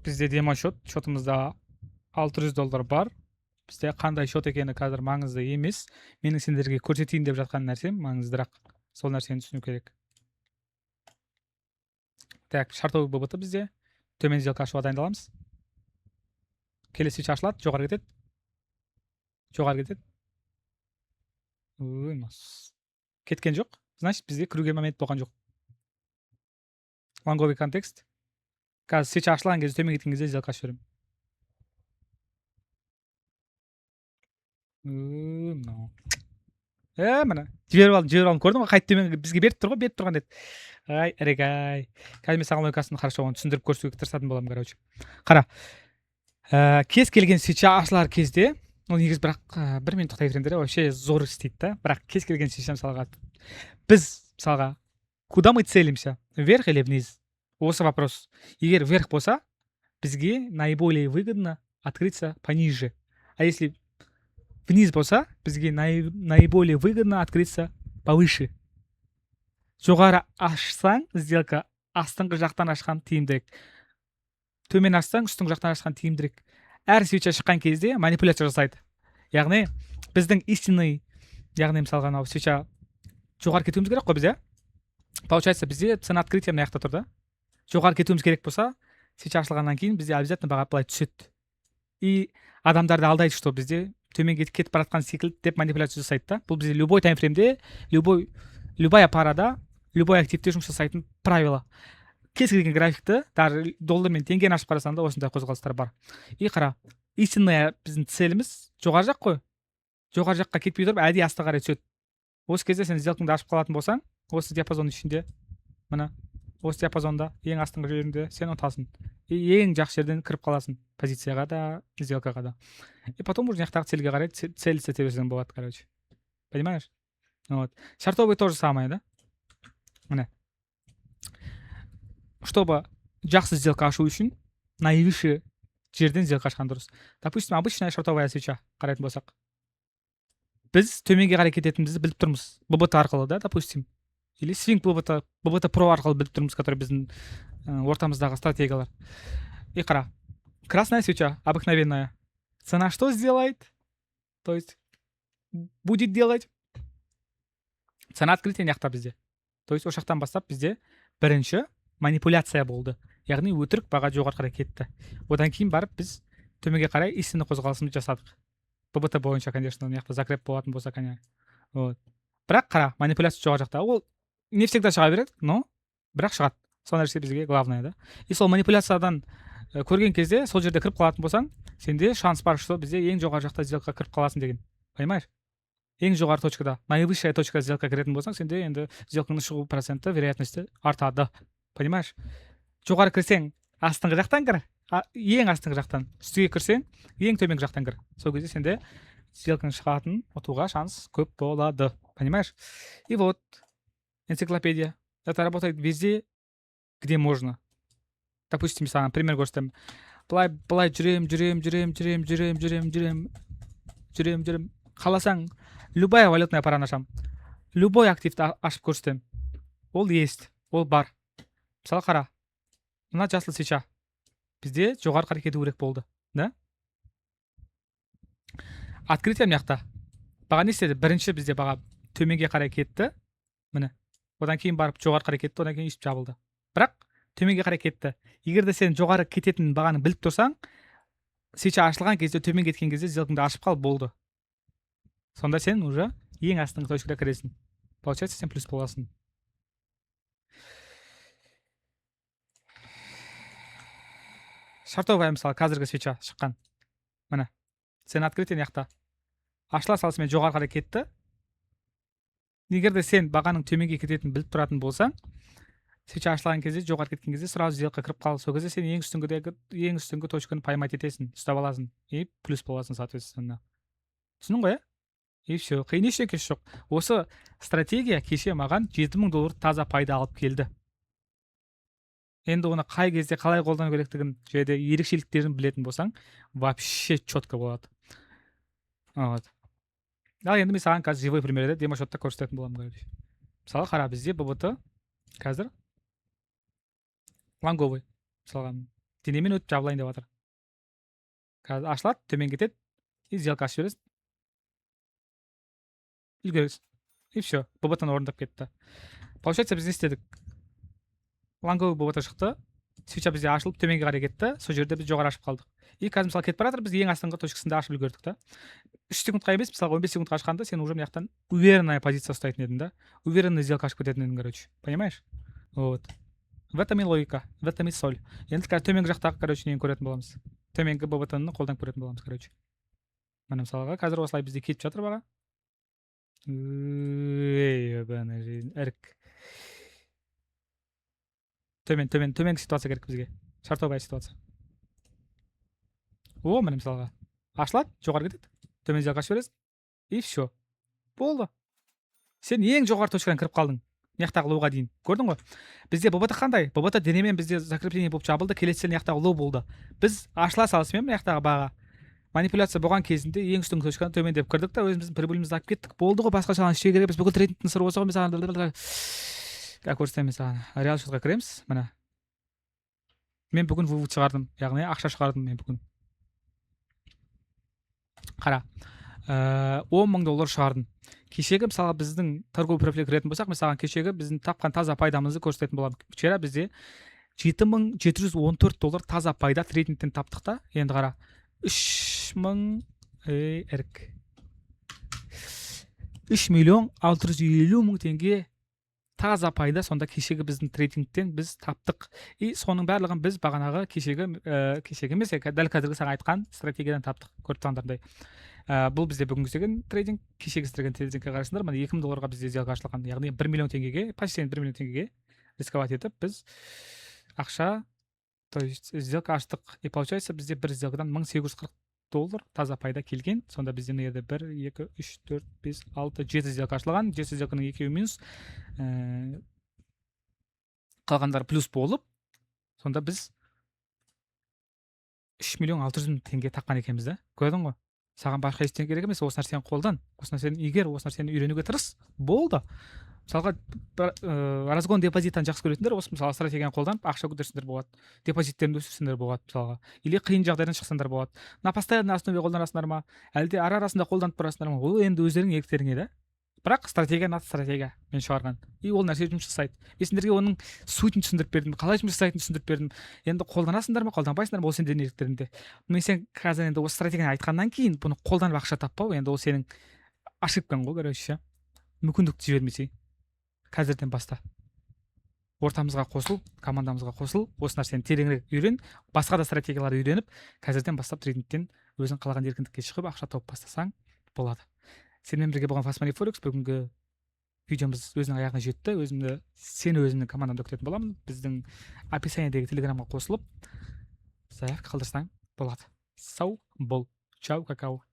Бізде демошот, шотымызда $600 бар. Бізде қандай шот екені қазір маңызды емес. Менің сендерге көрсетейін деп жатқан нәрсем маңыздырақ. Сол нәрсені түсіну керек. Так, шартовый ББТ бізде. Төмен сделка ашуға дайындаламыз. Келесі свитч ашылады, жоғары кетеді. Жоғары кетеді. Ой, мас. Кеткен жоқ. Значит, бізде кіруге момент болған жоқ. Лонговый контекст. Қазір свитч ашылған кезде, төмен кеткен кезде сделка ашып беремін. Міне. Жіберіп алдым. Көрдің ғой, қайт төмен бізге беріп тұрған деді. Ай, ірек-ай. Қазір мен саған логикасын хорошо оны түсіндіріп көрсетуге тырысатын боламын, короче. Қара. Кез келген свитч ашылар кезде, ол негізі бірақ бір минут тоқтай беріңдер, вообще зор істейді да. Бірақ кез келген свитч мысалға біз мысалға куда мы целимся? Вверх или вниз? Осы вопрос. Егер вверх болса, бізге наиболее выгодно открыться пониже. А если вниз болса, бізге наиболее выгодно открыться повыше. Жоғары ашсаң, сделка астыңғы жақтан ашқан тиімдірек. Төмен ашсаң, үстіңгі жақтан ашқан тиімдірек. Әр свитч шыққан кезде манипуляция жасайды. Яғни біздің истинный, яғни мысалға мынау свитч жоғары кетуіміз керек қой бізде. Получается, бізде цена открытия мына жақта тұр да. Жоғары кетуіміз керек болса, свитч ашылғаннан кейін бізде обязательно баға былай түседі. И адамдарды алдайды, что бізде төмен кетіп баратқан секілді деп манипуляция жасайды да. Бұл бізде любой таймфреймде, любая парада, любой активте жұмыс жасайтын правило. Кез келген графикті, даже доллар мен теңгені ашып қарасаң да осындай қозғалыстар бар. И қара, истинный біздің целіміз жоғары жақ қой. Жоғары жаққа кетпей тұрып, әдейі астыға қарай түседі. Осы кезде сен сделкаңды ашып қалатын болсаң, осы диапазонның ішінде, мына осы диапазонда ең астыңғы жерінде сен ұтасың. И ең жақсы жерден кіріп қаласың позицияға да, сделкаға да. И потом уже жақтағы цельге қарай цель істете берсең болады, короче. Понимаешь? Вот. Шартовый то же самое, да? Міне. Чтобы жақсы сделка ашу үшін, наивысший жерден сделка ашқан дұрыс. Допустим, обычная шартовая свеча қарайтын болсақ. Біз төменге қарай кететінімізді біліп тұрмыз. ББТ арқылы, да, допустим. Или свинг ББТ Pro арқылы біліп тұрмыз, который біздің ортамыздағы стратегиялар. И қара. Красная свеча, обыкновенная. Цена что сделает? То есть, будет делать? Цена открытия яқта бізде. То есть, ошақтан бастап бізде бірінші манипуляция болды. Яғни өтірік баға жоғары қарай кетті. Одан кейін барып біз төменге қарай истинный қозғалысымызды жасадық. ББТ бойынша, конечно, яқта закреп болатын болса, конечно. Вот. Бірақ қара, манипуляция жоғары жақта. Ол не всегда шыға береді, но бірақ шығады. Сол нәрсе бізге главное, да. И сол манипуляциядан көрген кезде сол жерде кіріп қалатын болсаң, сенде шанс бар, что бізде ең жоғары жақта сделка кіріп қаласың деген. Понимаешь? Ең жоғары точкада, наивысшая точка сделка кіретін болсаң, сенде енді сделканың шығу проценті, вероятности артады. Понимаешь? Жоғары кірсең, астыңғы жақтан кір, ең астыңғы жақтан. Үстіге кірсең, ең төменгі жақтан кір. Сол кезде сенде сделканың шығатын ұтуға шанс көп болады. Понимаешь? И вот энциклопедия. Это работает везде, где можно. Допустим, саған пример көрсетемін. Былай жүрем. Қаласаң, любая валютная параны ашам. Любой активті ашып көрсетемін. Ол есть, ол бар. Мысалы қара. Мына жасыл свеча. Бізде жоғары қарай кету керек болды, да? Открытие мыяқта. Баға не істеді? Бірінші бізде баға төменге қарай кетті. Міне. Одан кейін барып жоғары қарай кетті, одан кейін үстіп жабылды. Бірақ төменге қарай кетті. Егер де сен жоғары кететін бағаны біліп тұрсаң, свеча ашылған кезде, төмен кеткен кезде сделкаңды ашып қалып болды. Сонда сен уже ең астыңғы точкада кіресің. Получается, сен плюс боласың. Шартовая мысалы қазіргі свеча шыққан. Міне. Сен открытие яқта. Ашыла салысымен жоғары қарай кетті. Егер де сен бағаның төменге кететінін біліп тұратын болсаң, свеча ашылған кезде, жоғары кеткен кезде сразу сделка кіріп қалды. Сол кезде сен ең үстіңгі точканы поймать етесің, ұстап аласың. И плюс боласың, соответственно. Түсінің ғой, И все. Қиын ештеңесі жоқ. Осы стратегия кеше маған $7,000 таза пайда алып келді. Енді оны қай кезде қалай қолдану керектігін және ерекшеліктерін білетін болсаң, вообще четко болады. Вот. Ал енді мен саған қазір живой примерде демошотта көрсететін боламын. Мысалы қара, бізде ББТ қазір лонговый. Мысалға денемен өтіп жабылайын деп жатыр. Қазір ашылады, төмен кетеді и сделка ашып жібересің. Үлгересің. И все. ББТны орындап кетті. Получается, біз не істедік? Лонговый ББТ шықты. Свеча бізде ашылып төменге қарай кетті. Сол жерде біз жоғары ашып қалдық. И қазір мысалы кетіп бара жатыр, біз ең астыңғы точкасында ашып үлгердік та. 3 секундқа емес, мысалға 15 секундқа ашқанда сен уже мына жақтан уверенная позиция ұстайтын едің да. Уверенный сделка ашып кететін едің, короче. Понимаешь? Вот. В этом и логика, в этом и соль. Енді қазір төменгі жақтағы, короче, нені көретін боламыз. Төменгі ББТны қолданып көретін боламыз, короче. Міне мысалға қазір осылай бізде кетіп жатыр баға. Ебаный жизнь. Ірік. Төменгі ситуация керек бізге. Шартовая ситуация. О, міне мысалға. Ашылады, жоғары кетеді. Төмен сделка ашып жібересің. И все. Болды. Сен ең жоғары точкадан кіріп қалдың. Мына лоуға дейін. Көрдің ғой? Бізде ББТ қандай? ББТ денемен бізде закрепление болып жабылды, келесі мына лоу болды. Біз ашыла салысымен мына баға манипуляция болған кезінде ең үстіңгі точканы төмендеп кірдік та өзіміздің прибылімізді алып кеттік. Болды ғой, басқа шалан ішке керек. Біз бүкіл трейдингтің сыры осы ғой. Мен как көрсетемін саған. Реал счетқа кіреміз. Міне. Мен бүгін вывод шығардым, яғни ақша шығардым мен бүгін. Қара. 10 000 доллар шығардым. Кешегі мысалға біздің торговый профиль кіретін болсақ, мысалға кешегі біздің тапқан таза пайдамызды көрсететін боламыз. Вчера бізде 7714 доллар таза пайда трейдингтен таптық та. Енді қара. 3000 ірік. 3.650.000 теңге таза пайда сонда кешегі біздің трейдингтен біз таптық. И соның барлығын біз бағанағы кешегі емес, дәл қазіргі саған айтқан стратегиядан таптық. Көріп тұрғандардай. Бұл бізде бүгінгі істеген трейдинг, кешегі істеген трейдингке қарайсыңдар. Міне 2000 долларға бізде сделка ашылған. Яғни 1 миллион теңгеге, почти 1 миллион теңгеге рисковать етіп біз ақша, то есть сделка аштық. И получается бізде бір сделкадан 1840 доллар таза пайда келген. Сонда бізде мына жерде 1, 2, 3, 4, 5, 6, 7 сделка ашылған. 7 сделканың екеуі минус, қалғандары плюс болып, сонда біз 3.600.000 теңге таққан екенбіз да. Көрдің ғой? Саған басқа ештеңе керек емес, осы нәрсені қолдан, осы нәрсені игер, осы нәрсені үйренуге тырыс. Болды. Мысалға разгон депозиттан жақсы көретіндер, осы мысалы стратегияны қолданып ақша көтерсеңдер болады. Депозиттеріңді өсірсеңдер болады мысалға. Или қиын жағдайдан шықсаңдар болады. На постоянный основе қолданасыңдар ма, әлде ара-арасында қолданып барасыңдар ма? Ол енді өздеріңнің еріктеріңе да. Бірақ стратегия стратегия мен шығарған. И ол нәрсе жұмыс жасайды. Мен сендерге оның сутін түсіндіріп бердім, қалай жұмыс жасайтынын түсіндіріп бердім. Енді қолданасыңдар ма, қолданбайсыңдар ма, ол сендердің еріктеріңде. Мен сен қазір енді осы стратегияны айтқаннан кейін бұны қолданып ақша таппау, енді ол сенің ошибкаң ғой, короче. Мүмкіндікті жібермесей. Қазірден баста. Ортамызға қосыл, командамызға қосыл, осы нәрсені тереңірек үйрен, басқа да стратегияларды үйреніп, қазірден бастап трейдингтен өзің қалаған еркіндікке шығып ақша тауып бастасаң болады. Сенімен бірге болған Fast Money Forex бүгінгі видеомыз өзінің аяғына жетті. Сені өзімнің командамда күтетін боламын. Біздің описаниедегі телеграмға қосылып заявка қалдырсаң болады. Сау бол. Чау, какао.